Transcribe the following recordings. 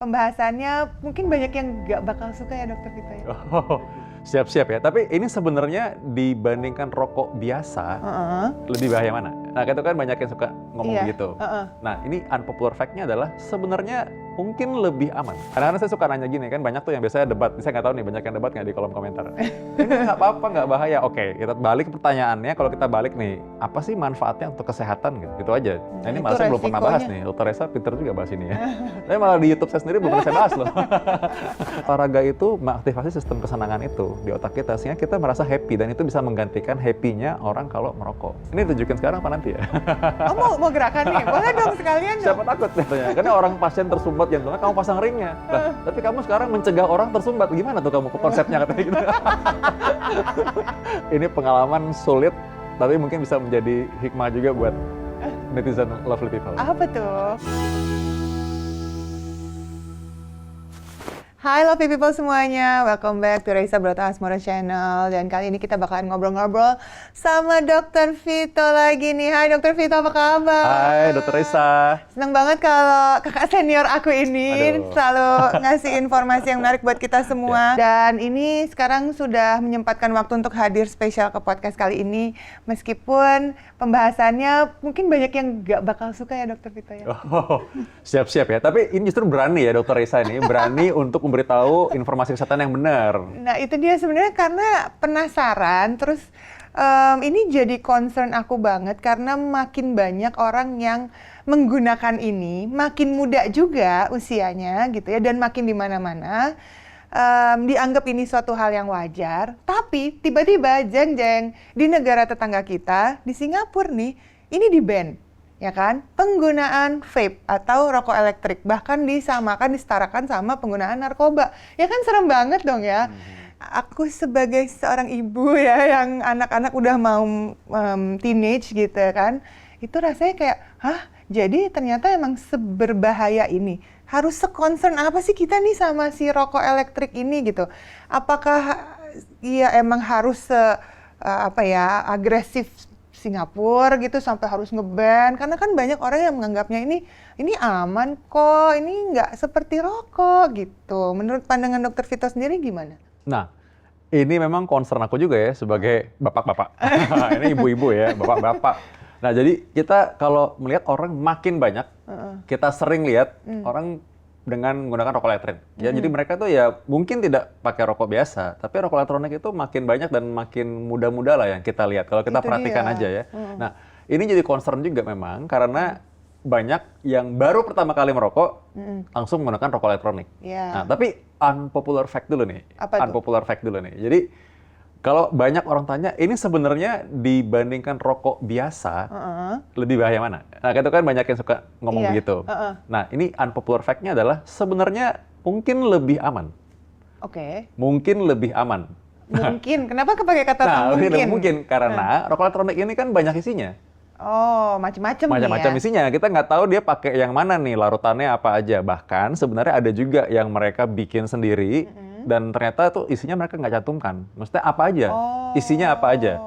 pembahasannya mungkin banyak yang nggak bakal suka ya Dokter Vito ya. Oh, siap-siap ya. Tapi ini sebenarnya dibandingkan rokok biasa, lebih bahaya mana? Nah, itu kan banyak yang suka ngomong begitu. Nah, ini unpopular fact-nya adalah sebenarnya mungkin lebih aman. Kadang-kadang saya suka nanya gini, kan banyak tuh yang biasanya debat. Saya nggak tahu nih, banyak yang debat nggak di kolom komentar. Ini nggak apa-apa, nggak bahaya. Oke, kita balik ke pertanyaannya. Kalau kita balik nih, apa sih manfaatnya untuk kesehatan gitu? Gitu aja. Nah, ini malah saya belum pernah bahas nih. Dokter Resa pinter juga bahas ini ya. Tapi malah di YouTube saya sendiri belum pernah saya bahas loh. Olahraga itu mengaktifasi sistem kesenangan itu di otak kita, sehingga kita merasa happy, dan itu bisa menggantikan happy-nya orang kalau merokok. Ini tunjukin sekarang apa nanti ya? Oh, mau gerakan nih? Boleh dong sekalian dong. Siapa takut katanya? Karena orang pasien tersumbat jantungnya, kamu pasang ringnya. Nah, tapi kamu sekarang mencegah orang tersumbat. Gimana tuh kamu konsepnya katanya gitu? Ini pengalaman sulit, tapi mungkin bisa menjadi hikmah juga buat netizen lovely people. Apa tuh? Hai lovely people semuanya, welcome back to Raisa Broto Asmara Channel. Dan kali ini kita bakalan ngobrol-ngobrol sama Dokter Vito lagi nih. Hai Dokter Vito, apa kabar? Hai Dokter Raisa. Senang banget kalau kakak senior aku ini selalu ngasih informasi yang menarik buat kita semua. Dan ini sekarang sudah menyempatkan waktu untuk hadir spesial ke podcast kali ini. Meskipun pembahasannya mungkin banyak yang nggak bakal suka ya Dokter Vito ya. Oh, siap-siap ya. Tapi ini justru berani ya Dokter Raisa ini, berani untuk memberitahu informasi kesehatan yang benar. Nah itu dia sebenarnya karena penasaran, terus ini jadi concern aku banget karena makin banyak orang yang menggunakan ini, makin muda juga usianya gitu ya, dan makin di mana-mana dianggap ini suatu hal yang wajar. Tapi tiba-tiba jeng-jeng di negara tetangga kita, di Singapura nih, ini di-ban. Ya kan, penggunaan vape atau rokok elektrik bahkan disetarakan sama penggunaan narkoba. Ya kan serem banget dong ya. Aku sebagai seorang ibu ya yang anak-anak udah mau teenage gitu kan, itu rasanya kayak, hah? Jadi ternyata emang seberbahaya ini. Harus se-concern apa sih kita nih sama si rokok elektrik ini gitu? Apakah ya emang harus agresif Singapura gitu sampai harus nge-ban, karena kan banyak orang yang menganggapnya ini aman kok, ini nggak seperti rokok gitu. Menurut pandangan Dokter Vito sendiri gimana? Nah, ini memang concern aku juga ya sebagai bapak-bapak. Ini ibu-ibu ya, bapak-bapak. Nah, jadi kita kalau melihat orang makin banyak, kita sering lihat orang dengan menggunakan rokok elektrik. Ya, jadi mereka tuh ya mungkin tidak pakai rokok biasa, tapi rokok elektronik itu makin banyak dan makin muda-muda lah yang kita lihat. Kalau kita perhatikan aja ya. Nah, ini jadi concern juga memang karena banyak yang baru pertama kali merokok langsung menggunakan rokok elektronik. Nah, tapi unpopular fact dulu nih. Unpopular fact dulu nih. Jadi kalau banyak orang tanya, ini sebenarnya dibandingkan rokok biasa, lebih bahaya mana? Nah, itu kan banyak yang suka ngomong begitu. Nah, ini unpopular fact-nya adalah sebenarnya mungkin lebih aman. Mungkin lebih aman. Mungkin? Kenapa kepake kata mungkin? Mungkin, karena rokok elektronik ini kan banyak isinya. Oh, macam-macam nih ya? Macam-macam isinya. Kita nggak tahu dia pakai yang mana nih, larutannya apa aja. Bahkan sebenarnya ada juga yang mereka bikin sendiri, dan ternyata tuh isinya mereka nggak cantumkan. Maksudnya apa aja? Isinya apa aja?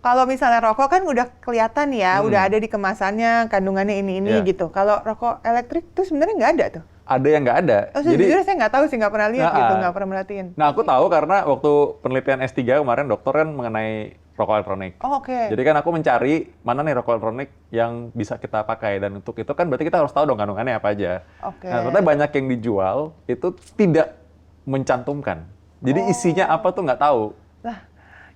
Kalau misalnya rokok kan udah kelihatan ya, udah ada di kemasannya, kandungannya ini gitu. Kalau rokok elektrik tuh sebenarnya nggak ada tuh? Ada yang nggak ada. Jadi saya nggak tahu sih, nggak pernah lihat gitu, nggak pernah merhatiin. Nah, aku tahu karena waktu penelitian S3 kemarin dokter kan mengenai rokok elektronik. Jadi kan aku mencari mana nih rokok elektronik yang bisa kita pakai, dan untuk itu kan berarti kita harus tahu dong kandungannya apa aja. Nah, ternyata banyak yang dijual itu tidak mencantumkan. Jadi isinya apa tuh nggak tahu.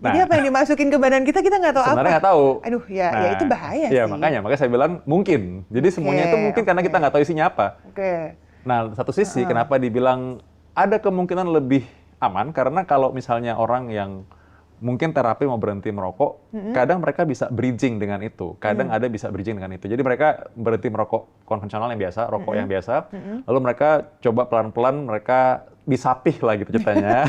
Jadi apa yang dimasukin ke badan kita nggak tahu apa? Sebenarnya nggak tahu. Aduh, ya itu bahaya sih. Iya, makanya saya bilang mungkin. Jadi semuanya itu mungkin karena kita nggak tahu isinya apa. Nah, satu sisi kenapa dibilang ada kemungkinan lebih aman, karena kalau misalnya orang yang mungkin terapi mau berhenti merokok, kadang mereka bisa bridging dengan itu. Kadang ada bisa bridging dengan itu. Jadi mereka berhenti merokok konvensional yang biasa, rokok yang biasa, lalu mereka coba pelan-pelan mereka disapih lah gitu ceritanya.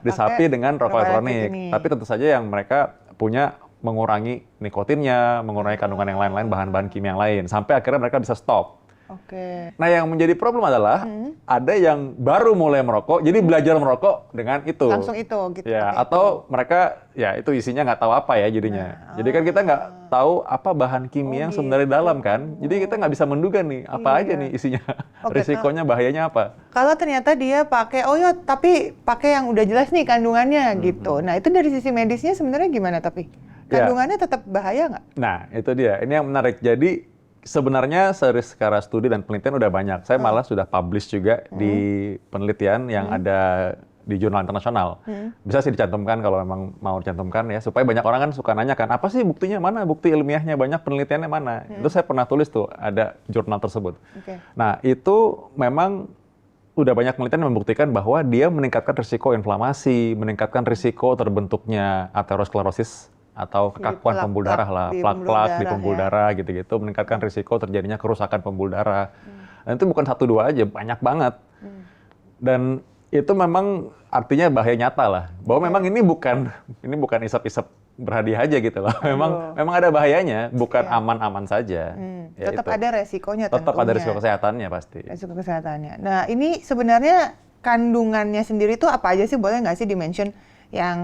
Disapih dengan rokok elektronik. Tapi tentu saja yang mereka punya mengurangi nikotinnya, mengurangi kandungan yang lain-lain, bahan-bahan kimia yang lain, sampai akhirnya mereka bisa stop. Oke. Nah, yang menjadi problem adalah ada yang baru mulai merokok, jadi belajar merokok dengan itu. Langsung itu gitu. Ya, pakai atau mereka ya itu isinya nggak tahu apa ya jadinya. Jadi kan kita nggak tahu apa bahan kimia yang sebenarnya di dalam kan. Jadi kita nggak bisa menduga nih apa aja nih isinya. Oke, Risikonya, bahayanya apa. Kalau ternyata dia pakai, oh ya, tapi pakai yang udah jelas nih kandungannya gitu. Nah, itu dari sisi medisnya sebenarnya gimana tapi? Ya. Kandungannya tetap bahaya nggak? Nah, itu dia. Ini yang menarik. Jadi sebenarnya secara studi dan penelitian udah banyak. Saya malah sudah publish juga di penelitian yang ada di jurnal internasional. Bisa sih dicantumkan kalau memang mau dicantumkan ya, supaya banyak orang kan suka nanya kan, apa sih buktinya, mana bukti ilmiahnya, banyak penelitiannya mana. Itu saya pernah tulis tuh, ada jurnal tersebut. Oke. Nah, itu memang udah banyak penelitian yang membuktikan bahwa dia meningkatkan risiko inflamasi, meningkatkan risiko terbentuknya aterosklerosis atau kekakuan pembuluh darah lah, plak-plak di pembuluh darah gitu-gitu, meningkatkan risiko terjadinya kerusakan pembuluh darah. Dan itu bukan 1-2 aja, banyak banget. Dan itu memang artinya bahaya nyata lah, bahwa memang ini bukan isap-isap berhadiah aja gitu loh. Memang ada bahayanya, bukan aman-aman saja. Ya Tetap itu. ada resikonya Tetap tentunya. ada risiko kesehatannya pasti. Resiko kesehatannya. Nah, ini sebenarnya kandungannya sendiri tuh apa aja sih? Boleh nggak sih di-mention yang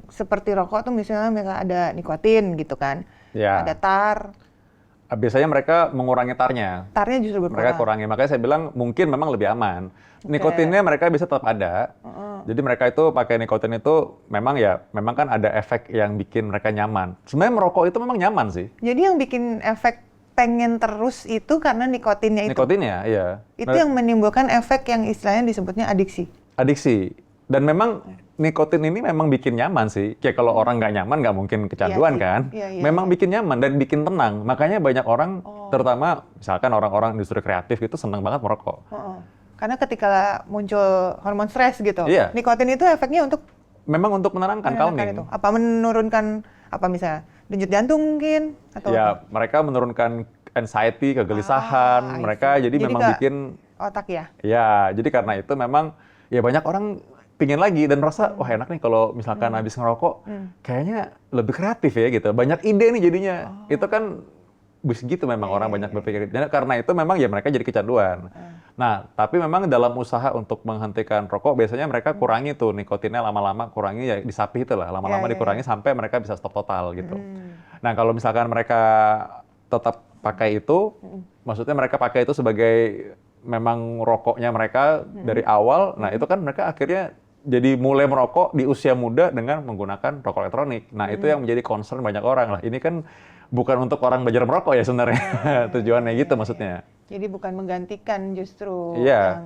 seperti rokok tuh misalnya mereka ada nikotin gitu kan? Ya. Ada tar. Biasanya mereka mengurangi tarnya. Tarnya justru berkurang. Mereka kurangi, makanya saya bilang mungkin memang lebih aman. Nikotinnya mereka bisa tetap ada. Jadi mereka itu pakai nikotin itu memang kan ada efek yang bikin mereka nyaman. Sebenarnya merokok itu memang nyaman sih. Jadi yang bikin efek pengen terus itu karena nikotinnya itu. Nikotinnya, iya. Itu yang menimbulkan efek yang istilahnya disebutnya adiksi. Adiksi. Dan memang nikotin ini memang bikin nyaman sih. Kayak kalau orang nggak nyaman nggak mungkin kecanduan Iya sih. kan. Iya. Memang bikin nyaman dan bikin tenang. Makanya banyak orang, terutama misalkan orang-orang industri kreatif itu senang banget merokok. Karena ketika muncul hormon stres gitu, Iya. nikotin itu efeknya untuk Memang untuk menenangkan, calming. itu. Apa menurunkan apa misalnya denyut jantung mungkin atau Ya, apa? mereka menurunkan anxiety, kegelisahan. Mereka jadi memang ke bikin, otak ya. ya, jadi karena itu memang ya banyak orang pingin lagi dan merasa wah enak nih kalau misalkan habis ngerokok, kayaknya lebih kreatif ya gitu. Banyak ide nih jadinya. Itu kan bus gitu memang orang banyak berpikir. Dan karena itu memang ya mereka jadi kecanduan. Nah, tapi memang dalam usaha untuk menghentikan rokok biasanya mereka kurangi tuh nikotinnya lama-lama, kurangi ya disapi itu lah, lama-lama dikurangi sampai mereka bisa stop total gitu. Nah, kalau misalkan mereka tetap pakai itu, maksudnya mereka pakai itu sebagai memang rokoknya mereka dari awal, nah itu kan mereka akhirnya jadi mulai merokok di usia muda dengan menggunakan rokok elektronik. Nah, itu yang menjadi concern banyak orang lah. Ini kan bukan untuk orang belajar merokok ya sebenarnya. Tujuannya gitu maksudnya. Jadi bukan menggantikan justru Iya.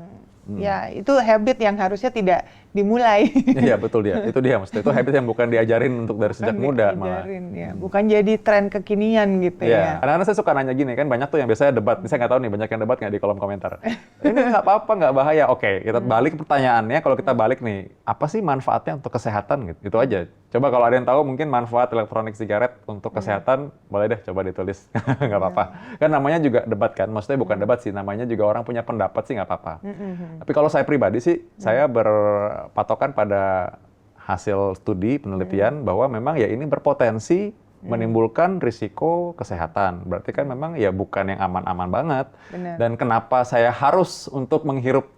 ya itu habit yang harusnya tidak dimulai. Iya, betul dia. Itu dia maksudnya. Itu habit yang bukan diajarin untuk dari sejak muda malah. Ya. Bukan jadi tren kekinian gitu ya. Iya, kadang-kadang saya suka nanya gini kan, banyak tuh yang biasanya debat. Saya nggak tahu nih, banyak yang debat nggak di kolom komentar. Ini nggak apa-apa, nggak bahaya. Oke, kita balik pertanyaannya, kalau kita balik nih, apa sih manfaatnya untuk kesehatan gitu? Itu aja. Coba kalau ada yang tahu mungkin manfaat elektronik sigaret untuk kesehatan, boleh deh coba ditulis. Nggak apa-apa. Kan namanya juga debat kan, maksudnya bukan debat sih, namanya juga orang punya pendapat sih nggak apa-apa. Tapi kalau saya pribadi sih, saya berpatokan pada hasil studi penelitian bahwa memang ya ini berpotensi menimbulkan risiko kesehatan. Berarti kan memang ya bukan yang aman-aman banget. Benar. Dan kenapa saya harus untuk menghirup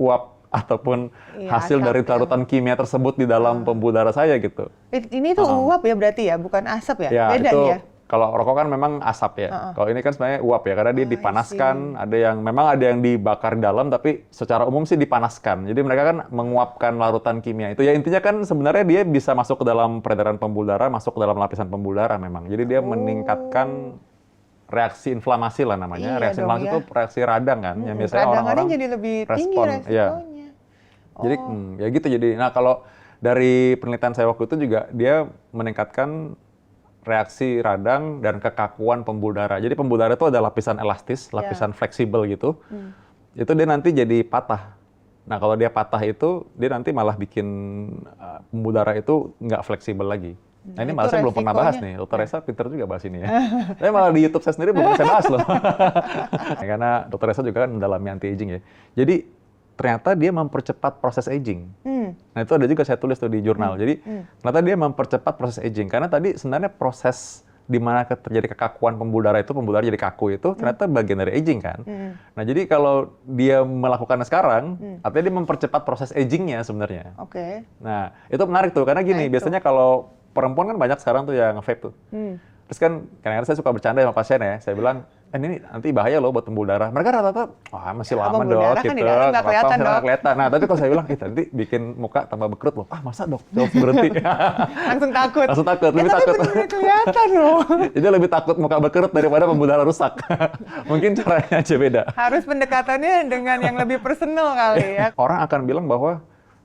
uap ataupun hasil asap dari larutan kimia tersebut di dalam pembuluh darah saya gitu. Ini tuh uap ya berarti ya, bukan asap ya? Ya, Beda itu ya? kalau rokok kan memang asap ya. Kalau ini kan sebenarnya uap ya, karena dia dipanaskan. Ada yang dibakar di dalam, tapi secara umum sih dipanaskan. Jadi mereka kan menguapkan larutan kimia itu. Ya intinya kan sebenarnya dia bisa masuk ke dalam peredaran pembuluh darah, masuk ke dalam lapisan pembuluh darah memang. Jadi dia meningkatkan reaksi inflamasi lah namanya. Iya Reaksi dong, inflamasi ya. itu reaksi radang kan. Yang biasanya Radangannya orang-orang jadi lebih tinggi respon. resikonya. Iya. Jadi ya gitu. Jadi nah kalau dari penelitian saya waktu itu juga dia meningkatkan reaksi radang dan kekakuan pembuluh darah. Jadi pembuluh darah itu ada lapisan elastis, lapisan fleksibel gitu. Itu dia nanti jadi patah. Nah kalau dia patah itu, dia nanti malah bikin pembuluh darah itu nggak fleksibel lagi. Nah ini malah saya belum pernah bahas nih. Dr. Resa pinter juga bahas ini ya. Saya malah di YouTube saya sendiri belum pernah saya bahas loh. Karena Dr. Resa juga kan mendalami anti-aging ya. Jadi ternyata dia mempercepat proses aging. Nah itu ada juga saya tulis tuh di jurnal. Jadi ternyata dia mempercepat proses aging. Karena tadi sebenarnya proses di mana terjadi kekakuan pembuluh darah itu, pembuluh darah jadi kaku itu ternyata bagian dari aging kan. Nah jadi kalau dia melakukannya sekarang, artinya dia mempercepat proses agingnya sebenarnya. Oke. Nah itu menarik tuh, karena gini, biasanya kalau perempuan kan banyak sekarang tuh yang vape tuh. Terus kan kadang-kadang saya suka bercanda sama pasien ya, saya bilang, ini nanti bahaya loh buat pembuluh darah. Mereka rata-rata, wah masih lama pembuluh dok, darah kan gitu. di dalam nggak kelihatan, Nggak Dok. kelihatan. Nah tapi kalau saya bilang, nanti bikin muka tambah berkerut loh. Ah masa dok, jauh berhenti. Langsung takut. Langsung takut, lebih tapi takut. bener-bener kelihatan loh. Jadi lebih takut muka berkerut daripada pembuluh darah rusak. Mungkin caranya aja beda. Harus pendekatannya dengan yang lebih personal kali ya. Orang akan bilang bahwa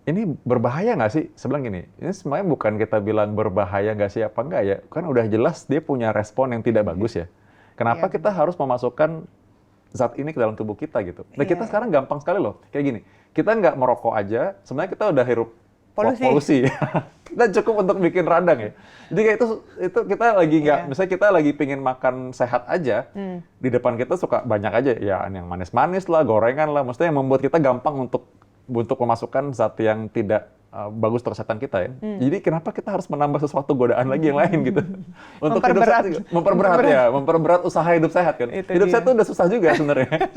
ini berbahaya nggak sih? Saya bilang gini, ini sebenarnya bukan kita bilang berbahaya nggak sih apa nggak ya. Kan udah jelas dia punya respon yang tidak bagus ya. Kenapa kita harus memasukkan zat ini ke dalam tubuh kita gitu? Nah kita sekarang gampang sekali loh, kayak gini. Kita nggak merokok aja, sebenarnya kita udah hirup polusi. Dan cukup untuk bikin radang ya. Jadi kayak itu kita lagi nggak, misalnya kita lagi pengen makan sehat aja, di depan kita suka banyak aja ya yang manis-manis lah, gorengan lah, maksudnya yang membuat kita gampang untuk memasukkan zat yang tidak bagus untuk kesehatan kita ya. Jadi kenapa kita harus menambah sesuatu godaan lagi yang lain gitu? Untuk memperberat usaha hidup sehat kan. Hidup sehat tuh udah susah juga sebenarnya.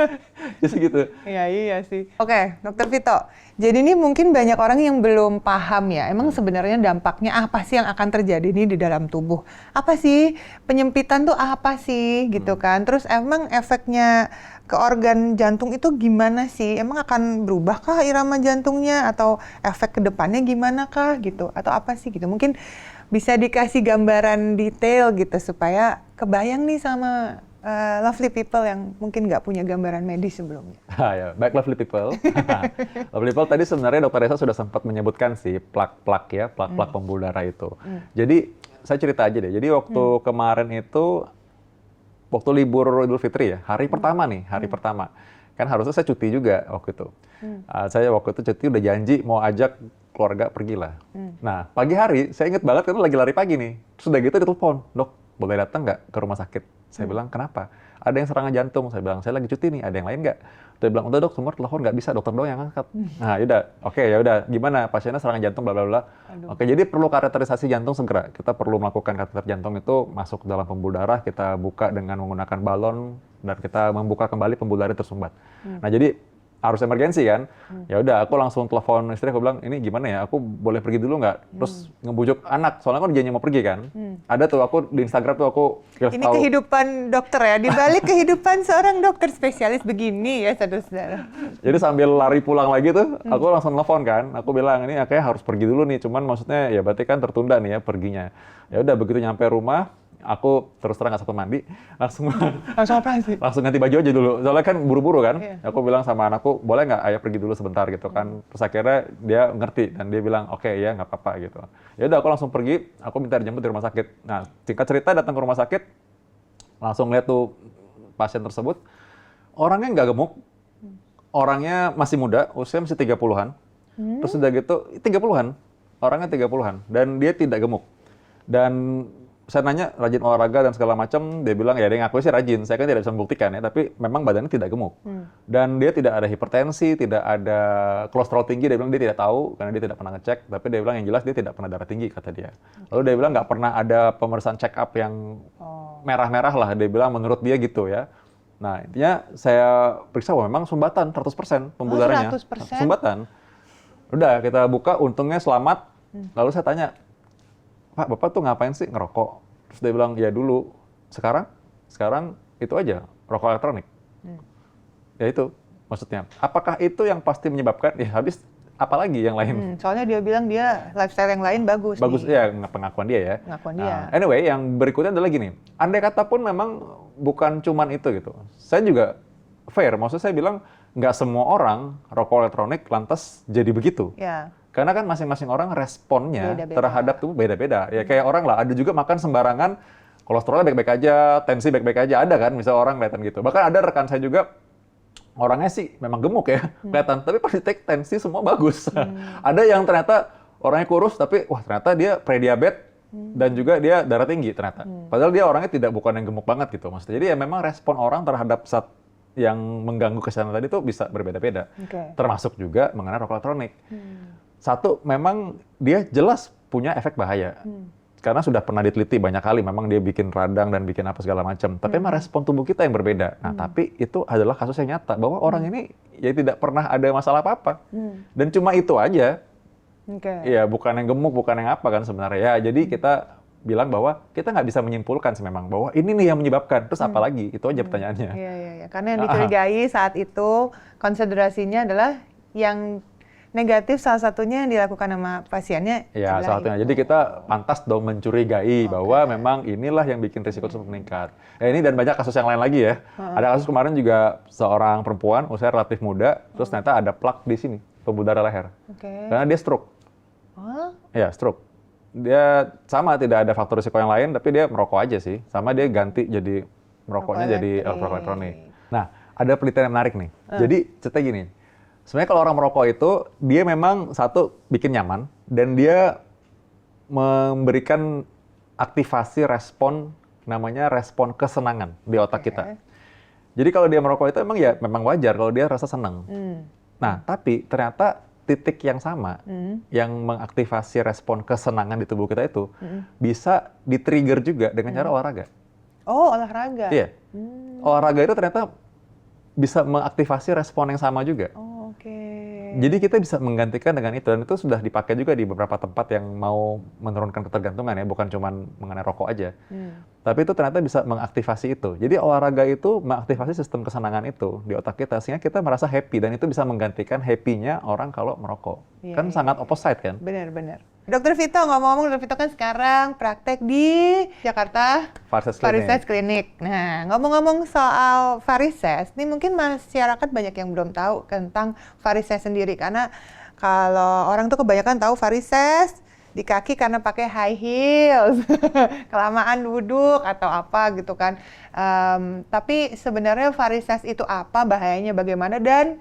Jadi gitu. Iya sih. Oke, Dokter Vito. Jadi ini mungkin banyak orang yang belum paham ya. Emang sebenarnya dampaknya apa sih yang akan terjadi nih di dalam tubuh? Apa sih penyempitan tuh apa sih gitu kan? Terus emang efeknya ke organ jantung itu gimana sih? Emang akan berubahkah irama jantungnya atau efek ke depannya gimana kah gitu? Atau apa sih gitu? Mungkin bisa dikasih gambaran detail gitu supaya kebayang nih sama lovely people yang mungkin nggak punya gambaran medis sebelumnya. Ya, baik lovely people. Lovely people tadi sebenarnya Dokter Reza sudah sempat menyebutkan sih plak-plak pembuluh darah itu. Jadi saya cerita aja deh. Jadi waktu kemarin itu waktu libur Idul Fitri ya, hari pertama nih, kan harusnya saya cuti juga waktu itu. Saya waktu itu cuti udah janji mau ajak keluarga pergi lah. Nah pagi hari saya inget banget itu lagi lari pagi nih, terus udah gitu ditelepon, dok boleh datang nggak ke rumah sakit? Saya bilang kenapa? Ada yang serangan jantung. Saya bilang saya lagi cuti nih, ada yang lain nggak? Dia bilang udah dok, semua telepon nggak bisa, dokter doang yang angkat. Nah yaudah, oke ya udah, gimana pasiennya serangan jantung bla bla bla. Oke, jadi perlu kateterisasi jantung segera. Kita perlu melakukan kateter jantung itu masuk ke dalam pembuluh darah, kita buka dengan menggunakan balon dan kita membuka kembali pembuluh darah tersumbat. Nah jadi harus emergensi kan? Ya udah, aku langsung telepon istri, aku bilang ini gimana ya? Aku boleh pergi dulu nggak? Terus ngebujuk anak, soalnya kan janji mau pergi kan? Ada tuh aku di Instagram tuh aku ini tahu. Kehidupan dokter ya, di balik kehidupan seorang dokter spesialis begini ya saudara-saudara. Jadi sambil lari pulang lagi tuh, aku langsung telepon kan. Aku bilang ini kayaknya harus pergi dulu nih, cuman maksudnya ya berarti kan tertunda nih ya perginya. Ya udah begitu nyampe rumah, aku terus terang nggak sempat mandi, langsung operasi. Langsung ganti baju aja dulu. Soalnya kan buru-buru kan. Aku bilang sama anakku, boleh nggak ayah pergi dulu sebentar gitu kan. Terus akhirnya dia ngerti dan dia bilang, oke ya nggak apa-apa gitu. Ya udah aku langsung pergi, aku minta dijemput di rumah sakit. Nah singkat cerita datang ke rumah sakit, langsung lihat tuh pasien tersebut, orangnya nggak gemuk, orangnya masih muda, usia masih 30-an. Terus udah gitu, 30-an, orangnya 30-an, dan dia tidak gemuk. Dan saya nanya rajin olahraga dan segala macam, dia bilang ya dia ngaku sih rajin. Saya kan tidak bisa membuktikan ya, tapi memang badannya tidak gemuk. Dan dia tidak ada hipertensi, tidak ada kolesterol tinggi. Dia bilang dia tidak tahu karena dia tidak pernah ngecek. Tapi dia bilang yang jelas dia tidak pernah darah tinggi kata dia. Lalu dia bilang nggak pernah ada pemeriksaan check up yang merah-merah lah. Dia bilang menurut dia gitu ya. Nah intinya saya periksa wah memang sumbatan 100% pembuluh darahnya. 100%? Sumbatan. Udah kita buka, untungnya selamat. Lalu saya tanya, Pak, Bapak tuh ngapain sih ngerokok? Terus dia bilang, ya dulu. Sekarang itu aja, rokok elektronik. Ya itu, maksudnya. Apakah itu yang pasti menyebabkan, ya habis apalagi yang lain? Soalnya dia bilang dia lifestyle yang lain bagus. Bagus, nih. ya pengakuan dia ya. Pengakuan dia. Anyway, yang berikutnya adalah gini. Andai kata pun memang bukan cuman itu gitu. Saya juga fair, maksudnya saya bilang, nggak semua orang rokok elektronik lantas jadi begitu. Ya. Karena kan masing-masing orang responnya Beda-beda. terhadap tubuh beda-beda. Ya kayak orang lah, ada juga makan sembarangan, kolesterolnya baik-baik aja, tensi baik-baik aja, ada kan misalnya orang kelihatan gitu. Bahkan ada rekan saya juga, orangnya sih memang gemuk ya, kelihatan, tapi pas ditek tensi semua bagus. Ada yang ternyata orangnya kurus, tapi wah ternyata dia prediabetes dan juga dia darah tinggi ternyata. Padahal dia orangnya bukan yang gemuk banget gitu. Maksudnya. Jadi ya memang respon orang terhadap zat yang mengganggu kesehatan tadi itu bisa berbeda-beda. Termasuk juga mengenai rokok elektronik. Satu, memang dia jelas punya efek bahaya. karena sudah pernah diteliti banyak kali, memang dia bikin radang dan bikin apa segala macam. Tapi emang respon tubuh kita yang berbeda. Nah, tapi itu adalah kasus yang nyata bahwa orang ini ya tidak pernah ada masalah apa-apa. Dan cuma itu aja. Ya, bukan yang gemuk, bukan yang apa kan sebenarnya. Ya, jadi kita bilang bahwa kita nggak bisa menyimpulkan memang bahwa ini nih yang menyebabkan. Terus apa lagi? Itu aja pertanyaannya. Iya. Karena yang dicurigai saat itu konsiderasinya adalah yang negatif, salah satunya yang dilakukan sama pasiennya. Ya, salah satunya. Jadi kita pantas dong mencurigai bahwa memang inilah yang bikin risiko tersebut meningkat. Ini dan banyak kasus yang lain lagi ya. Ada kasus kemarin juga seorang perempuan usia relatif muda, terus ternyata ada plak di sini, pembuluh darah leher. Karena dia stroke. Ya, stroke. Dia sama, tidak ada faktor risiko yang lain, tapi dia merokok aja sih. Sama dia ganti jadi merokoknya jadi elektronik. Nah, ada penelitian yang menarik nih. Jadi ceritanya gini. Sebenarnya kalau orang merokok itu, dia memang satu bikin nyaman, dan dia memberikan aktivasi respon, namanya respon kesenangan di otak kita. Jadi kalau dia merokok itu memang wajar kalau dia rasa senang. Nah, tapi ternyata titik yang sama, yang mengaktifasi respon kesenangan di tubuh kita itu, bisa di-trigger juga dengan cara olahraga. Oh, olahraga? Iya. Olahraga itu ternyata bisa mengaktifasi respon yang sama juga. Jadi kita bisa menggantikan dengan itu, dan itu sudah dipakai juga di beberapa tempat yang mau menurunkan ketergantungan ya, bukan cuma mengenai rokok aja. Tapi itu ternyata bisa mengaktifasi itu. Jadi olahraga itu mengaktifasi sistem kesenangan itu di otak kita, sehingga kita merasa happy, dan itu bisa menggantikan happy-nya orang kalau merokok. Kan sangat opposite kan? Benar. Dr. Vito, ngomong-ngomong, Dr. Vito kan sekarang praktek di Jakarta Varises Clinic. Nah, ngomong-ngomong soal varises, ini mungkin masyarakat banyak yang belum tahu tentang varises sendiri. Karena kalau orang tuh kebanyakan tahu varises di kaki karena pakai high heels, kelamaan duduk atau apa gitu kan. Tapi sebenarnya varises itu apa, bahayanya bagaimana, dan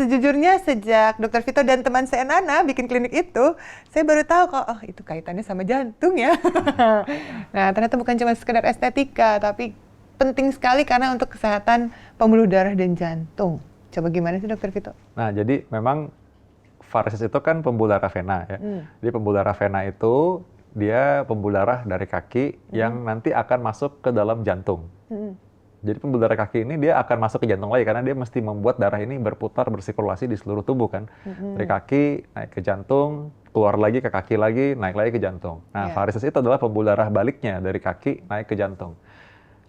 sejujurnya sejak Dr. Vito dan teman saya Nana bikin klinik itu, saya baru tahu kok, oh itu kaitannya sama jantung ya. Nah, ternyata bukan cuma sekedar estetika, tapi penting sekali karena untuk kesehatan pembuluh darah dan jantung. Coba gimana sih Dr. Vito? Nah, jadi memang varises itu kan pembuluh darah vena ya. Jadi pembuluh darah vena itu dia pembuluh darah dari kaki yang nanti akan masuk ke dalam jantung. Jadi pembuluh darah kaki ini dia akan masuk ke jantung lagi karena dia mesti membuat darah ini berputar, bersirkulasi di seluruh tubuh kan. Dari kaki naik ke jantung, keluar lagi ke kaki lagi, naik lagi ke jantung. Nah, varises itu adalah pembuluh darah baliknya dari kaki naik ke jantung.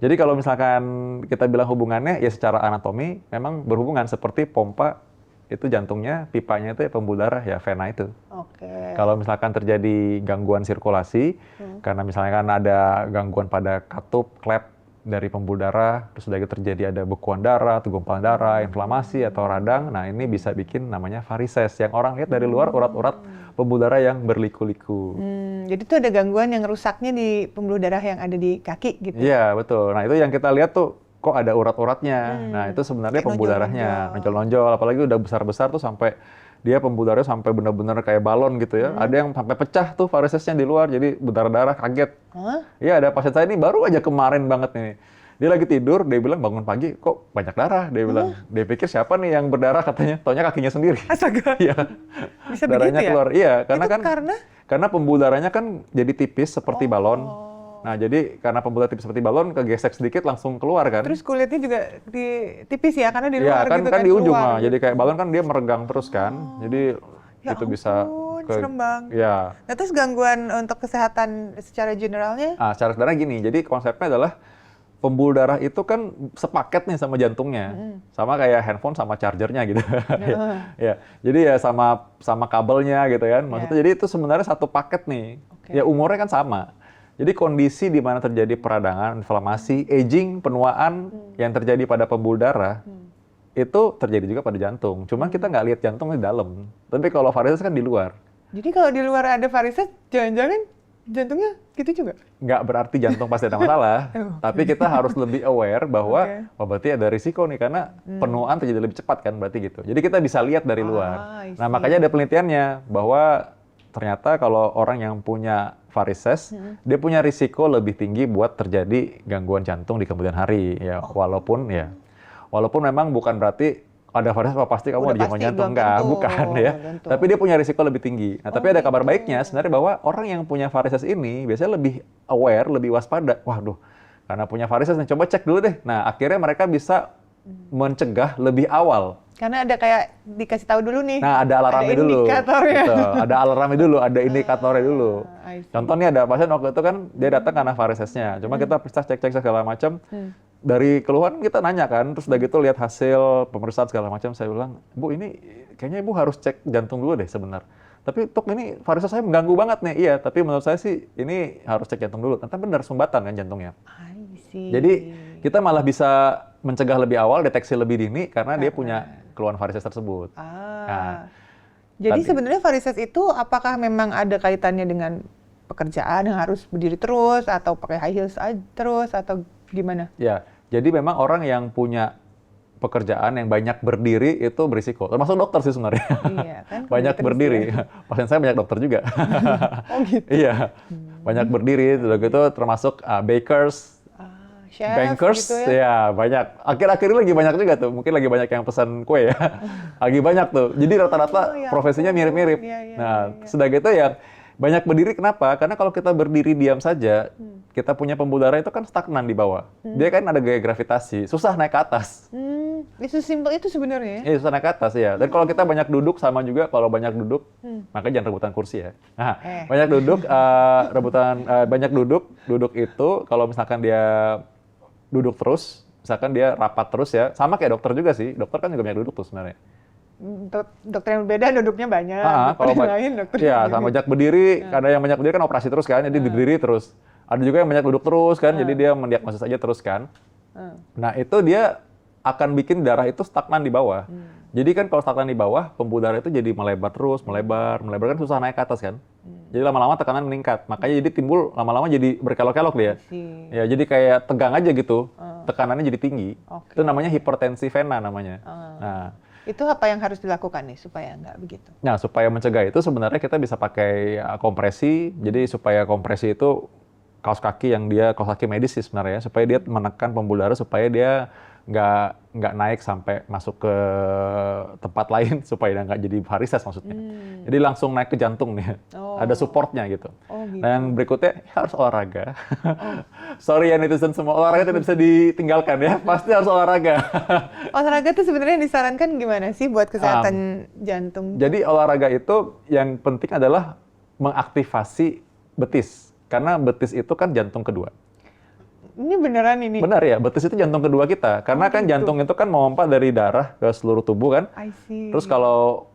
Jadi kalau misalkan kita bilang hubungannya ya secara anatomi memang berhubungan, seperti pompa itu jantungnya, pipanya itu ya pembuluh darah ya vena itu. Kalau misalkan terjadi gangguan sirkulasi karena misalnya kan ada gangguan pada katup, klep dari pembuluh darah, terus udah terjadi ada bekuan darah, atau gumpalan darah, inflamasi atau radang. Nah, ini bisa bikin namanya varises yang orang lihat dari luar urat-urat pembuluh darah yang berliku-liku. Jadi itu ada gangguan yang rusaknya di pembuluh darah yang ada di kaki gitu. Iya, betul. Nah, itu yang kita lihat tuh kok ada urat-uratnya. Nah, itu sebenarnya pembuluh darahnya nonjol-nonjol, apalagi udah besar-besar tuh sampai dia pembuluh darahnya sampai benar-benar kayak balon gitu ya. Ada yang sampai pecah tuh varisesnya di luar, jadi berdarah-darah, kaget. Iya, ada pasien saya ini baru aja kemarin banget nih. Dia lagi tidur, dia bilang bangun pagi kok banyak darah. Dia bilang, dia pikir siapa nih yang berdarah katanya, taunya kakinya sendiri. Astaga. Iya. Bisa darahnya begitu keluar. Ya? Iya, karena itu kan karena pembuluh darahnya kan jadi tipis seperti balon. Nah, jadi karena pembuluh darah tipis seperti balon, kegesek sedikit langsung keluar kan. Terus kulitnya juga tipis ya, karena di luar kan, gitu kan di ujung keluar. lah. Jadi kayak balon kan dia meregang terus kan. Jadi ya itu ampun, bisa serem banget. Ya. Nah, terus gangguan untuk kesehatan secara generalnya? Secara sederhana gini, jadi konsepnya adalah pembuluh darah itu kan sepaket nih sama jantungnya. Sama kayak handphone sama chargernya gitu. Ya. Jadi ya sama kabelnya gitu kan. Maksudnya jadi itu sebenarnya satu paket nih. Ya umurnya kan sama. Jadi kondisi di mana terjadi peradangan, inflamasi, aging, penuaan yang terjadi pada pembuluh darah itu terjadi juga pada jantung. Cuman kita nggak lihat jantung di dalam. Tapi kalau varises kan di luar. Jadi kalau di luar ada varises, jangan-jangan jantungnya gitu juga? Nggak berarti jantung pasti ada masalah. Tapi kita harus lebih aware bahwa berarti ada risiko nih karena penuaan terjadi lebih cepat kan berarti gitu. Jadi kita bisa lihat dari luar. Nah makanya ada penelitiannya bahwa ternyata kalau orang yang punya varises, dia punya risiko lebih tinggi buat terjadi gangguan jantung di kemudian hari. Ya, walaupun memang bukan berarti ada varises pasti kamu Udah ada gangguan pasti, jantung. belum Enggak, tentu, bukan ya. belum tentu. Tapi dia punya risiko lebih tinggi. Nah, tapi Oh, ada kabar gitu. baiknya sebenarnya bahwa orang yang punya varises ini biasanya lebih aware, lebih waspada. Waduh, karena punya varises nih, coba cek dulu deh. Nah, akhirnya mereka bisa mencegah lebih awal. Karena ada kayak dikasih tahu dulu nih. Nah, ada alarmnya ada dulu. indikatornya. Betul, ada alarmnya dulu, ada indikatornya dulu. I see. Contohnya ada pasien waktu itu kan dia datang karena varisesnya. Cuma kita periksa cek-cek segala macam. Dari keluhan kita nanya kan, terus udah gitu lihat hasil pemeriksaan segala macam. Saya bilang, Bu ini kayaknya Ibu harus cek jantung dulu deh sebentar. Tapi Tok ini varises saya mengganggu banget nih. Iya, tapi menurut saya sih ini harus cek jantung dulu. Ternyata benar sumbatan kan jantungnya. I see. Jadi kita malah bisa mencegah lebih awal, deteksi lebih dini karena dia punya keluhan varises tersebut. Nah, Jadi tadi. sebenarnya varises itu apakah memang ada kaitannya dengan pekerjaan yang harus berdiri terus atau pakai high heels terus atau gimana? Ya, jadi memang orang yang punya pekerjaan yang banyak berdiri itu berisiko. Termasuk dokter sih sebenarnya. Iya kan. Banyak kerja terus berdiri. ya. Pasien saya banyak dokter juga. Oh gitu. Iya, banyak berdiri. Udah gitu termasuk bakers, Chef bankers, gitu ya. ya banyak. Akhir-akhir ini lagi banyak juga tuh. Mungkin lagi banyak yang pesan kue ya. Lagi banyak tuh. Jadi rata-rata Oh, ya profesinya ampun. mirip-mirip. Iya, iya, Nah, iya. sudah gitu ya banyak berdiri kenapa? Karena kalau kita berdiri diam saja, kita punya pembuluh darah itu kan stagnan di bawah. Dia kan ada gaya gravitasi, susah naik ke atas. Itu simpel itu sebenarnya. Susah naik ke atas ya. Dan kalau kita banyak duduk sama juga kalau banyak duduk, makanya jangan rebutan kursi ya. Nah, banyak duduk, banyak duduk itu kalau misalkan dia duduk terus, misalkan dia rapat terus ya, sama kayak dokter juga sih. Dokter kan juga banyak duduk tuh sebenarnya. Dokter yang berbeda duduknya banyak. Kalau Dokter yang lain dokter. ya sama banyak berdiri, ada yang banyak berdiri kan operasi terus kan, jadi berdiri terus. Ada juga yang banyak duduk terus kan, jadi dia mendiagnosis aja terus kan. Nah itu dia akan bikin darah itu stagnan di bawah. Jadi kan kalau stagnan di bawah, pembuluh darah itu jadi melebar terus, melebar kan susah naik ke atas kan. Jadi lama-lama tekanan meningkat, makanya jadi timbul lama-lama jadi berkelok-kelok dia. Ya jadi kayak tegang aja gitu, tekanannya jadi tinggi. Oke. Itu namanya hipertensi vena namanya. Nah, Itu apa yang harus dilakukan nih supaya nggak begitu? Nah, supaya mencegah itu sebenarnya kita bisa pakai kompresi. Jadi supaya kompresi itu kaos kaki medis sih sebenarnya, supaya dia menekan pembuluh darah supaya dia nggak naik sampai masuk ke tempat lain supaya dia nggak jadi varises maksudnya. Jadi langsung naik ke jantung nih. Ada supportnya gitu. Oh, gitu. Nah, yang berikutnya harus olahraga. Sorry ya netizen semua, olahraga tidak bisa ditinggalkan ya. Pasti harus olahraga. Olahraga tuh sebenarnya disarankan gimana sih buat kesehatan jantung? Jadi olahraga itu yang penting adalah mengaktifasi betis. Karena betis itu kan jantung kedua. Ini beneran ini? Benar ya, betis itu jantung kedua kita. Karena kan jantung itu kan memompa dari darah ke seluruh tubuh kan. I see. Terus kalau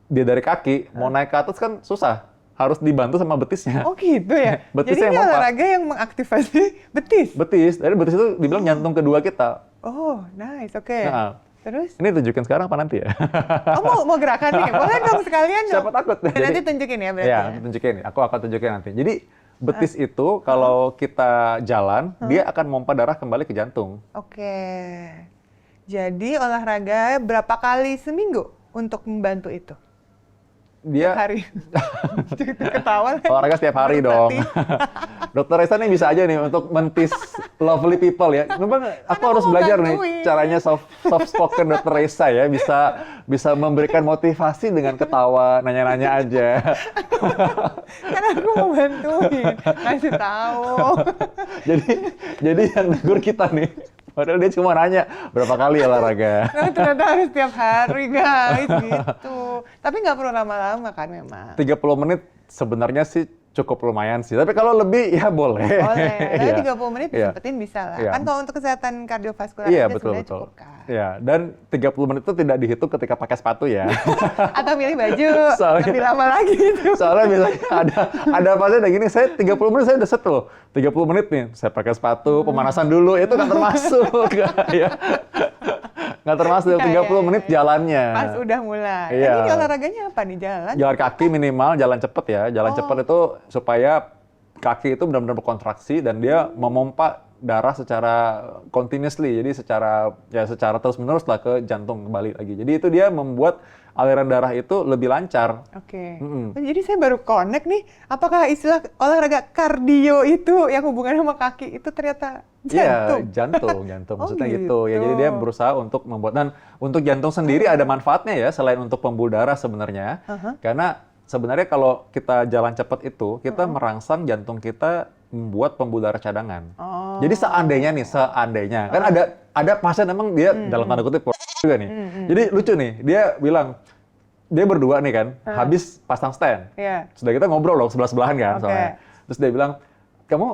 dia dari kaki, mau naik ke atas kan susah. Harus dibantu sama betisnya. Oh gitu ya? Betisnya Jadi ini yang mompa. olahraga yang mengaktifasi betis? Betis, jadi betis itu dibilang jantung kedua kita. Oh nice, oke. Nah, Terus? ini tunjukin sekarang apa nanti ya? Oh mau gerakan nih? Boleh dong sekalian dong. Siapa takut? Nanti tunjukin ya berarti Ya, ya? tunjukin. Aku akan tunjukin nanti. Jadi betis itu kalau kita jalan, dia akan mompa darah kembali ke jantung. Oke. Jadi olahraga berapa kali seminggu untuk membantu itu? Dia Hari. Ketawa. olahraga setiap hari dong. Dokter Resa nih bisa aja nih untuk mentis lovely people ya. Memang aku harus mau belajar bantuin. nih caranya soft spoken Dokter Resa ya, bisa memberikan motivasi dengan ketawa, nanya-nanya aja. Kan aku mau bantuin, ngasih tahu. jadi yang negur kita nih, padahal dia cuma nanya berapa kali olahraga. Nah, ternyata harus tiap hari guys gitu. Tapi nggak perlu lama-lama kan memang. 30 menit sebenarnya sih cukup lumayan sih. Tapi kalau lebih ya boleh. Boleh. Iya. Tapi 30 menit Iya. disempetin bisa lah. Iya. Kan kalau untuk kesehatan kardiovaskular Iya, aja betul sebenarnya betul. cukup kan. Iya, dan 30 menit itu tidak dihitung ketika pakai sepatu ya. Atau milih baju Soalnya- lebih lama lagi itu. Soalnya misalnya ada pasien kayak gini, saya 30 menit saya udah set loh. 30 menit nih, saya pakai sepatu, pemanasan dulu, itu nggak termasuk. Ya. Nggak termasuk, 30 menit jalannya. Pas udah mulai. Iya. Ini olahraganya apa nih? Jalan? Jalan kaki minimal, jalan cepet ya. Jalan cepet itu supaya kaki itu benar-benar berkontraksi dan dia memompa darah secara continuously. Jadi secara terus-menerus lah ke jantung kembali lagi. Jadi itu dia membuat aliran darah itu lebih lancar. Oke. Jadi saya baru connect nih, apakah istilah olahraga kardio itu yang hubungannya sama kaki itu ternyata jantung? Iya, jantung. Maksudnya Oh, gitu. Ya, jadi dia berusaha untuk membuat, dan untuk jantung sendiri ada manfaatnya ya, selain untuk pembuluh darah sebenarnya. Karena sebenarnya kalau kita jalan cepat itu, kita merangsang jantung kita membuat pembuluh darah cadangan. Jadi seandainya kan ada pasien emang dia dalam tanda kutip juga nih. Jadi lucu nih, dia bilang dia berdua nih kan, habis pasang stand. Sudah kita ngobrol dong sebelah-sebelahan kan soalnya. Terus dia bilang, "Kamu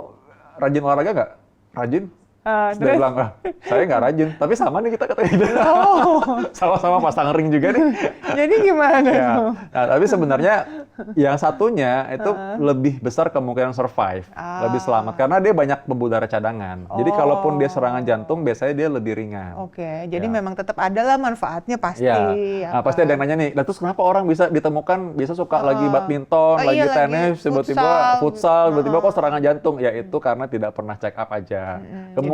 rajin olahraga nggak?" "Rajin." Terus dia bilang, "Saya nggak rajin, tapi sama nih kita," katanya. Sama-sama pasang ring juga nih. Jadi gimana? Ya. Nah, tapi sebenarnya yang satunya itu lebih besar kemungkinan survive, lebih selamat karena dia banyak pembuluh darah cadangan. Jadi kalaupun dia serangan jantung, biasanya dia lebih ringan. Oke, jadi memang tetap ada lah manfaatnya pasti. Nah, pasti ada yang nanya nih, terus kenapa orang bisa ditemukan bisa suka lagi badminton, lagi tenis, tiba-tiba futsal, tiba-tiba kok serangan jantung? Ya itu karena tidak pernah check up aja.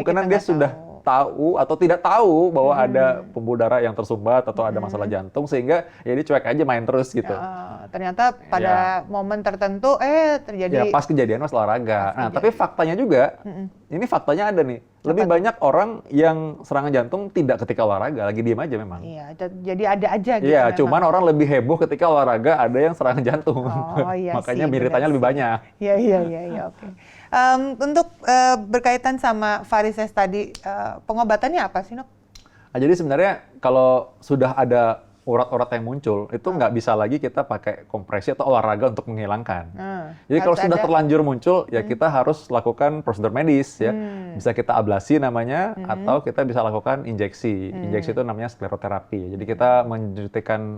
Kemungkinan dia sudah tahu atau tidak tahu bahwa ada pembuluh darah yang tersumbat atau ada masalah jantung, sehingga ya dia cuek aja main terus gitu. Ternyata pada momen tertentu terjadi. Ya pas kejadian mas olahraga. Nah tapi faktanya juga, ini faktanya ada nih. Lebih banyak orang yang serangan jantung tidak ketika olahraga, lagi diem aja memang. Iya, jadi ada aja gitu. Iya, cuman orang lebih heboh ketika olahraga ada yang serangan jantung. Iya Makanya sih, militannya lebih banyak. Iya, oke. Untuk berkaitan sama varises tadi, pengobatannya apa sih, Nok? Nah, jadi sebenarnya kalau sudah ada urat-urat yang muncul, itu nggak bisa lagi kita pakai kompresi atau olahraga untuk menghilangkan. Jadi kalau sudah terlanjur muncul, ya kita harus lakukan prosedur medis ya. Bisa kita ablasi namanya, atau kita bisa lakukan injeksi. Injeksi itu namanya skleroterapi. Jadi kita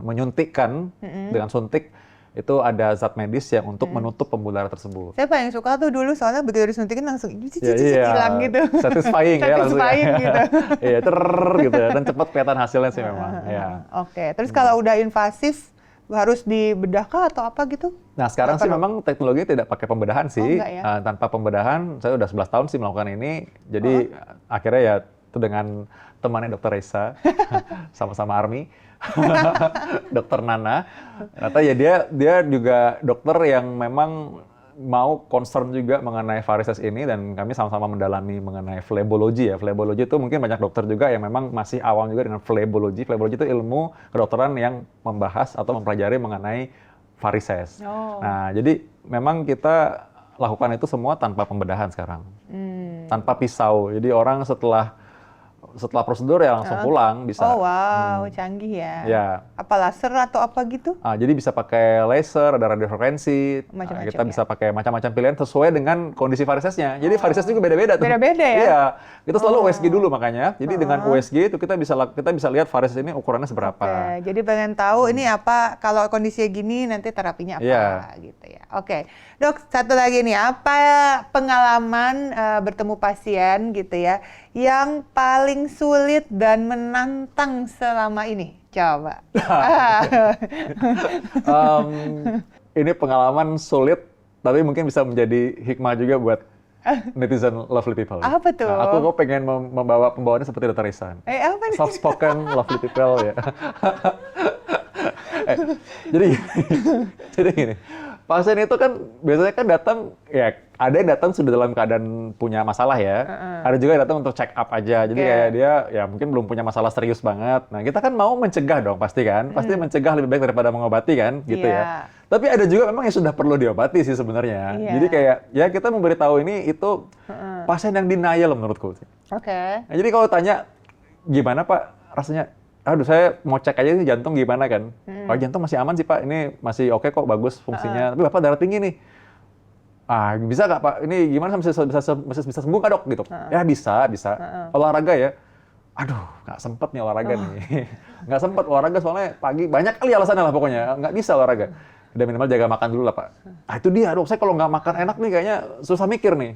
menyuntikkan dengan suntik, itu ada zat medis yang untuk menutup pembuluh darah tersebut. Saya paling suka tuh dulu soalnya begitu disuntikin langsung hilang gitu. Satisfying ya langsung. Satisfying gitu. Iya, gitu ya. Dan cepat kelihatan hasilnya sih memang. Ya. Oke, terus kalau udah invasif harus dibedah kah atau apa gitu? Nah sekarang sih memang teknologi tidak pakai pembedahan sih. Ya? Tanpa pembedahan, saya udah 11 tahun sih melakukan ini. Jadi akhirnya ya itu dengan temannya Dr. Reza, sama-sama Army. Dokter Nana, ternyata ya dia juga dokter yang memang mau concern juga mengenai varises ini, dan kami sama-sama mendalami mengenai flebologi ya. Flebologi itu mungkin banyak dokter juga yang memang masih awam juga dengan flebologi. Flebologi itu ilmu kedokteran yang membahas atau mempelajari mengenai varises. Nah, jadi memang kita lakukan itu semua tanpa pembedahan sekarang. Tanpa pisau. Jadi orang setelah prosedur ya langsung pulang bisa. Oh wow, canggih ya. Ya. Apa laser atau apa gitu? Jadi bisa pakai laser, ada radiofrekuensi. Kita bisa pakai macam-macam pilihan sesuai dengan kondisi varisesnya. Jadi varises juga beda-beda tuh. Beda-beda ya? Iya. Kita selalu USG dulu makanya. Jadi dengan USG itu kita bisa lihat varises ini ukurannya seberapa. Oke, jadi pengen tahu ini apa, kalau kondisinya gini nanti terapinya apa gitu ya. Oke. Dok, satu lagi nih, apa pengalaman bertemu pasien gitu ya yang paling sulit dan menantang selama ini? Coba. Ini pengalaman sulit, tapi mungkin bisa menjadi hikmah juga buat netizen lovely people. Apa tuh? Nah, aku pengen membawa pembawaannya seperti Dr. Isan. Apa nih? Soft spoken lovely people ya. Jadi gini, pasien itu kan biasanya kan datang, ya ada yang datang sudah dalam keadaan punya masalah ya, ada juga yang datang untuk check up aja, jadi kayak dia ya mungkin belum punya masalah serius banget. Nah kita kan mau mencegah dong pasti kan, pasti mencegah lebih baik daripada mengobati kan, gitu ya. Tapi ada juga memang yang sudah perlu diobati sih sebenarnya. Jadi kayak ya kita memberitahu ini itu pasien yang denial menurutku. Nah, jadi kalau tanya gimana Pak rasanya? Aduh, saya mau cek aja sih jantung gimana kan. Kalau jantung masih aman sih Pak, ini masih oke kok, bagus fungsinya. Tapi Bapak darah tinggi nih. Bisa nggak Pak? Ini gimana bisa sembuh nggak dok? Gitu. Ya bisa. Olahraga ya. Aduh, nggak sempet nih olahraga nih. Nggak sempet olahraga soalnya pagi. Banyak kali alasannya lah pokoknya. Nggak bisa olahraga. Udah minimal jaga makan dulu lah Pak. Itu dia dok, saya kalau nggak makan enak nih kayaknya susah mikir nih.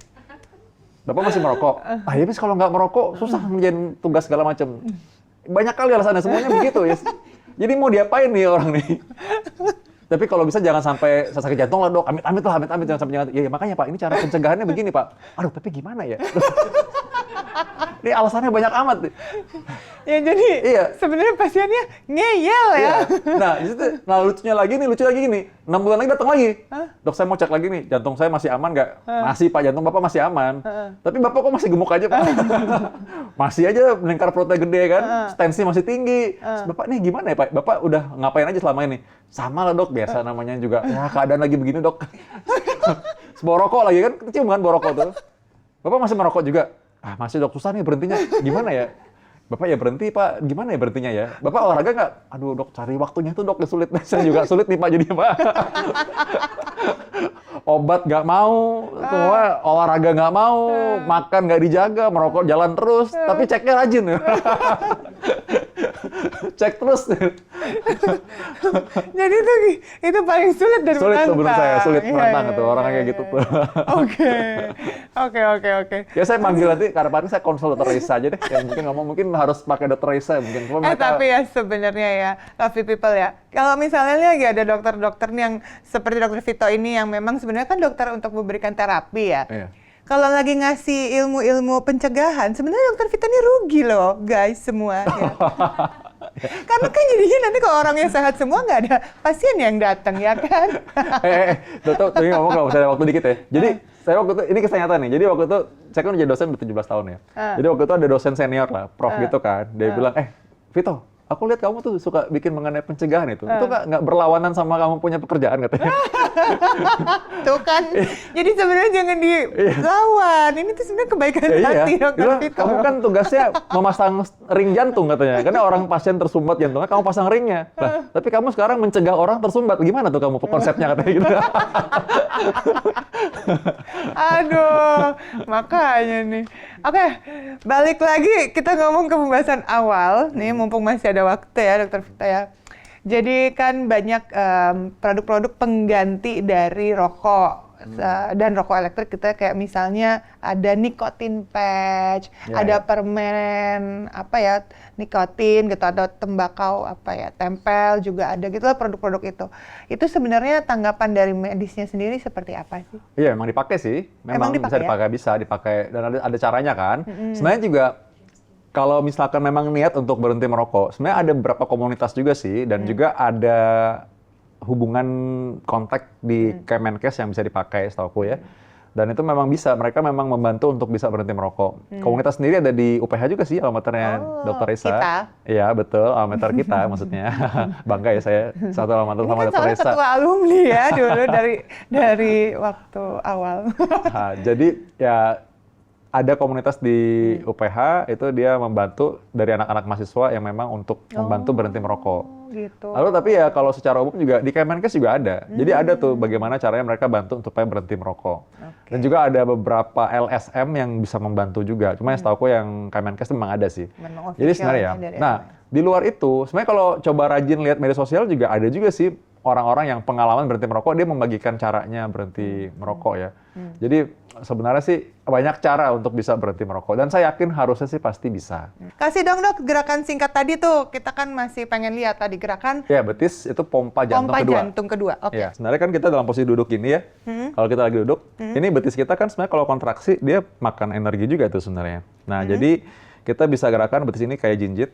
Bapak masih merokok? Ya bis kalau nggak merokok susah ngerjain tugas segala macam. Banyak kali alasannya, semuanya begitu ya. Jadi mau diapain nih orang nih? Tapi kalau bisa jangan sampai sakit jantung lah dok, amit-amit jangan sampai jangan. Ya makanya Pak, ini cara pencegahannya begini Pak. Aduh, tapi gimana ya? Ini alasannya banyak amat nih. Ya jadi Iya. sebenarnya pasiennya ngeyel ya. Iya. Nah, di situ, lucu lagi gini. 6 bulan lagi datang lagi. Dok, saya mau cek lagi nih, jantung saya masih aman nggak? Masih, Pak, jantung Bapak masih aman. Tapi Bapak kok masih gemuk aja, Pak? Masih aja melingkar perutnya gede kan, stensi masih tinggi. Terus Bapak nih gimana ya, Pak? Bapak udah ngapain aja selama ini? Sama lah, Dok, biasa namanya juga. Ya, keadaan lagi begini, Dok. Bawa rokok lagi kan, kecium kan bawa rokok tuh. Bapak masih merokok juga? Ah, masih, Dok, susah nih berhentinya. Gimana ya? Bapak ya berhenti, Pak. Gimana ya berhentinya ya? Bapak olahraga nggak? Aduh, Dok, cari waktunya tuh, Dok, sulit. Saya juga sulit nih, Pak, jadinya, Pak. Obat nggak mau, semua olahraga nggak mau, makan nggak dijaga, merokok jalan terus, tapi ceknya rajin. Cek terus. Jadi itu paling sulit dari Sulit tuh menurut saya, sulit Iya, menantang iya, tuh orang iya, kayak iya, gitu iya. tuh. Oke. Ya saya manggil nanti, karena ini saya konsul dokter Risa aja deh, yang mungkin ngomong, mungkin harus pakai dokter Risa mungkin. Cuma mereka, Tapi ya sebenarnya ya, lovely people ya. Kalau misalnya nih lagi ada dokter-dokter nih yang seperti dokter Vito ini yang memang sebenarnya kan dokter untuk memberikan terapi ya. Iya. Kalau lagi ngasih ilmu-ilmu pencegahan, sebenarnya dokter Vito ini rugi loh, guys semua. Ya. Karena kan jadinya nanti kalau orangnya sehat semua nggak ada pasien yang datang ya kan. Tuh ini ngomong kalau saya ada waktu dikit ya. Jadi saya waktu itu, ini kisah nyata nih. Jadi waktu itu saya kan jadi dosen udah 17 tahun ya. Jadi waktu itu ada dosen senior lah, prof gitu kan. Dia bilang, Vito, aku lihat kamu tuh suka bikin mengenai pencegahan itu. Itu nggak berlawanan sama kamu punya pekerjaan katanya. Tuh kan. Jadi sebenarnya jangan dilawan. Ini tuh sebenarnya kebaikan hati dokter Bilang, Vito. kamu kan tugasnya memasang ring jantung katanya. Karena orang pasien tersumbat jantungnya, kamu pasang ringnya. Nah, tapi kamu sekarang mencegah orang tersumbat. Gimana tuh kamu konsepnya katanya gitu. Aduh, makanya nih. Oke, balik lagi kita ngomong ke pembahasan awal. Nih, mumpung masih ada waktu ya, Dokter Vita ya. Jadi kan banyak produk-produk pengganti dari rokok. Dan rokok elektrik kita kayak misalnya ada nikotin patch, ada permen nikotin gitu, ada tembakau tempel juga ada gitu lah produk-produk itu. Itu sebenarnya tanggapan dari medisnya sendiri seperti apa sih? Iya, emang dipakai sih. Memang bisa dipakai dan ada caranya kan. Sebenarnya juga kalau misalkan memang niat untuk berhenti merokok, sebenarnya ada beberapa komunitas juga sih dan juga ada hubungan kontak di Kemenkes yang bisa dipakai setahu ya. Dan itu memang bisa, mereka memang membantu untuk bisa berhenti merokok. Komunitas sendiri ada di UPH juga sih, alamaternya Dr. Risa. Kita? Iya, betul, alamater kita maksudnya. Bangga ya saya, satu alamater sama Dr. Risa. Ketua alumni ya dulu dari waktu awal. Nah, jadi ya ada komunitas di UPH, itu dia membantu dari anak-anak mahasiswa yang memang untuk membantu berhenti merokok. Gitu. Lalu tapi ya kalau secara umum juga di Kemenkes juga ada. Jadi ada tuh bagaimana caranya mereka bantu supaya berhenti merokok. Dan juga ada beberapa LSM yang bisa membantu juga. Cuma yang setahu aku yang Kemenkes memang ada sih. Jadi sebenarnya ya. Nah, di luar itu sebenarnya kalau coba rajin lihat media sosial juga ada juga sih orang-orang yang pengalaman berhenti merokok, dia membagikan caranya berhenti merokok ya. Jadi sebenarnya sih banyak cara untuk bisa berhenti merokok dan saya yakin harusnya sih pasti bisa. Kasih dong Dok gerakan singkat tadi tuh, kita kan masih pengen lihat tadi gerakan. Ya, betis itu pompa jantung kedua. Oke. Ya, sebenarnya kan kita dalam posisi duduk gini ya. Kalau kita lagi duduk, ini betis kita kan sebenarnya kalau kontraksi dia makan energi juga tuh sebenarnya. Nah, jadi kita bisa gerakan betis ini kayak jinjit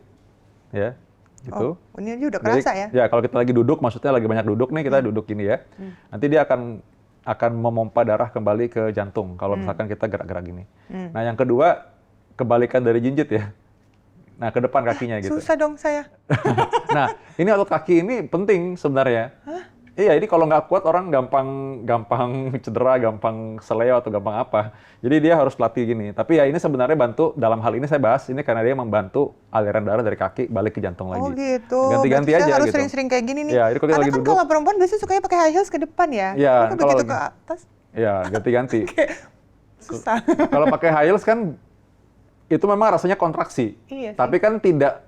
ya. Gitu. Oh, ini udah kerasa ya? Ya, kalau kita lagi duduk, maksudnya lagi banyak duduk nih, kita duduk gini ya. Nanti dia akan memompa darah kembali ke jantung kalau misalkan kita gerak-gerak gini. Nah, yang kedua, kebalikan dari jinjit ya. Nah, ke depan kakinya gitu. Susah dong saya. Nah, ini otot kaki ini penting sebenarnya. Iya, ini kalau nggak kuat orang gampang cedera, gampang seleo atau gampang apa. Jadi dia harus latih gini. Tapi ya ini sebenarnya bantu, dalam hal ini saya bahas, ini karena dia membantu aliran darah dari kaki balik ke jantung lagi. Oh gitu. Ganti-ganti Berarti aja saya harus gitu. sering-sering kayak gini nih. Ya, jadi kalau kita Karena lagi kan duduk. kalau perempuan biasanya sukanya pakai high heels ke depan ya. Ya, Ini begitu kalau ke atas. Ya, ganti-ganti. Susah. Kalau pakai high heels kan itu memang rasanya kontraksi. Iya sih. Tapi kan tidak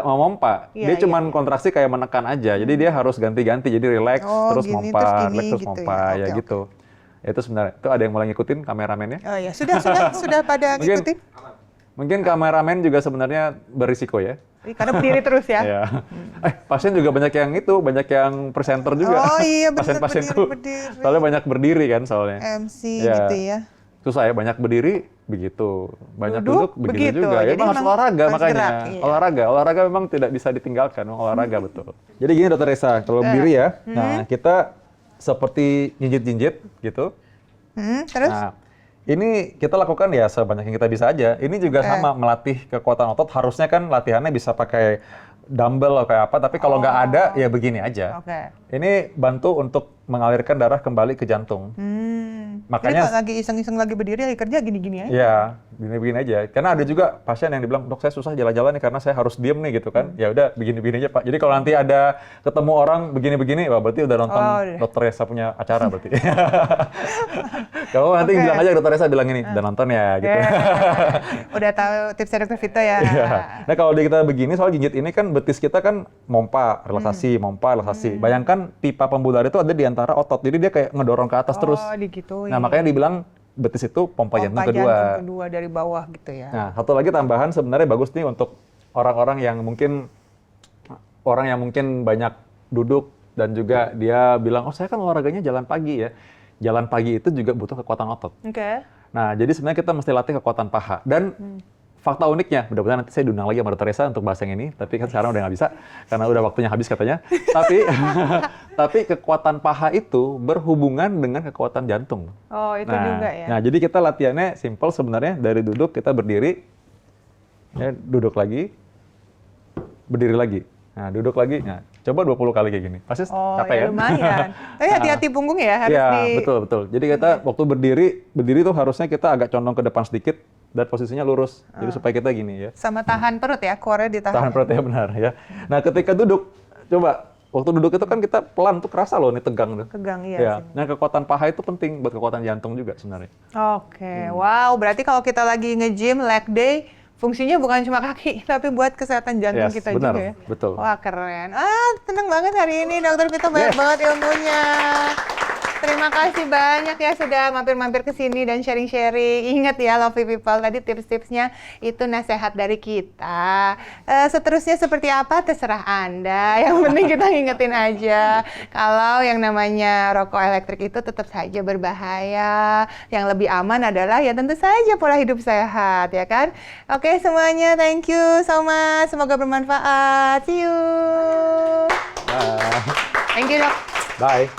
memompa. Iya, Dia cuman kontraksi kayak menekan aja. Jadi dia harus ganti-ganti. Jadi relax terus gini, mompa, terus gini, relax terus gitu mompa ya. Oke, gitu. Itu sebenarnya. Itu ada yang mulai ngikutin kameramennya? Oh ya, sudah pada ngikutin. Mungkin kameramen juga sebenarnya berisiko ya. Karena berdiri terus ya. Iya. Pasien juga banyak yang banyak yang presenter juga. Oh iya, benar, Pasien-pasienku. berdiri. Soalnya banyak berdiri kan soalnya. MC Ya. gitu ya. Susah ya, banyak berdiri. begitu. Banyak Duduk, duduk begitu begitu. juga. Ya Jadi memang harus memang olahraga harus makanya. gerak, iya. Olahraga memang tidak bisa ditinggalkan, memang olahraga betul. Jadi gini Dokter Resa, kalau berdiri ya, nah kita seperti jinjit-jinjit gitu. Terus? Nah, ini kita lakukan ya sebanyak yang kita bisa aja. Ini juga sama melatih kekuatan otot. Harusnya kan latihannya bisa pakai dumbbell atau kayak apa, tapi kalau nggak ada ya begini aja. Oke. Ini bantu untuk mengalirkan darah kembali ke jantung. Makanya Makanya lagi iseng-iseng lagi berdiri lagi kerja gini-gini aja. ya, begini-begini aja. Karena ada juga pasien yang dibilang, "Dok, saya susah jalan-jalan nih karena saya harus diem nih," gitu kan. Ya udah, begini-begini aja, Pak. Jadi kalau nanti ada ketemu orang begini-begini, wah berarti udah nonton Dokter Resa punya acara berarti. Kalau nanti bilang aja Dokter Resa bilang ini, udah nonton ya gitu. Udah tahu tipsnya Dokter Vito ya. Iya. Nah, kalau kita begini soal jinjit ini kan betis kita kan mompa, relaksasi, mompa, relaksasi. Bayangkan pipa pembuluh darah itu ada di antara otot. Jadi dia kayak ngedorong ke atas terus. Oh, digituin. Nah, makanya dibilang betis itu pompa jantung kedua. Jantung kedua dari bawah gitu ya. Nah, satu lagi tambahan sebenarnya bagus nih untuk orang-orang yang mungkin banyak duduk dan juga dia bilang, "Oh, saya kan olahraganya jalan pagi ya." Jalan pagi itu juga butuh kekuatan otot. Oke. Nah, jadi sebenarnya kita mesti latih kekuatan paha. Dan fakta uniknya, mudah-mudahan nanti saya diundang lagi sama Dokter Resa untuk bahas yang ini, tapi kan sekarang udah nggak bisa, karena udah waktunya habis katanya. Tapi kekuatan paha itu berhubungan dengan kekuatan jantung. Oh, itu juga ya. Nah, jadi kita latihannya simple sebenarnya, dari duduk kita berdiri, ya, duduk lagi, berdiri lagi. Nah, duduk lagi. Nah, coba 20 kali kayak gini. Pasti capek ya ya? lumayan. Tapi hati-hati punggung ya, harus Iya, di... betul. Jadi kita waktu berdiri tuh harusnya kita agak condong ke depan sedikit dan posisinya lurus. Jadi supaya kita gini ya. Sama tahan perut ya, core ditahan. Tahan perut ya, benar ya. Nah, ketika duduk, coba waktu duduk itu kan kita pelan tuh kerasa loh ini tegang tuh. Tegang, iya. Ya. Nah, kekuatan paha itu penting buat kekuatan jantung juga sebenarnya. Oke, wow. Berarti kalau kita lagi nge-gym, leg day, fungsinya bukan cuma kaki, tapi buat kesehatan jantung Yes, kita benar, juga ya. betul. Wah, keren. Seneng banget hari ini Dokter Vito, banyak banget ilmunya. Terima kasih banyak ya sudah mampir-mampir ke sini dan sharing-sharing. Ingat ya Lovely People, tadi tips-tipsnya itu nasihat dari kita. Seterusnya seperti apa terserah Anda. Yang penting kita ngingetin aja kalau yang namanya rokok elektrik itu tetap saja berbahaya. Yang lebih aman adalah ya tentu saja pola hidup sehat, ya kan? Oke semuanya, thank you so much. Semoga bermanfaat. See you. Bye. Thank you, Dok. Bye.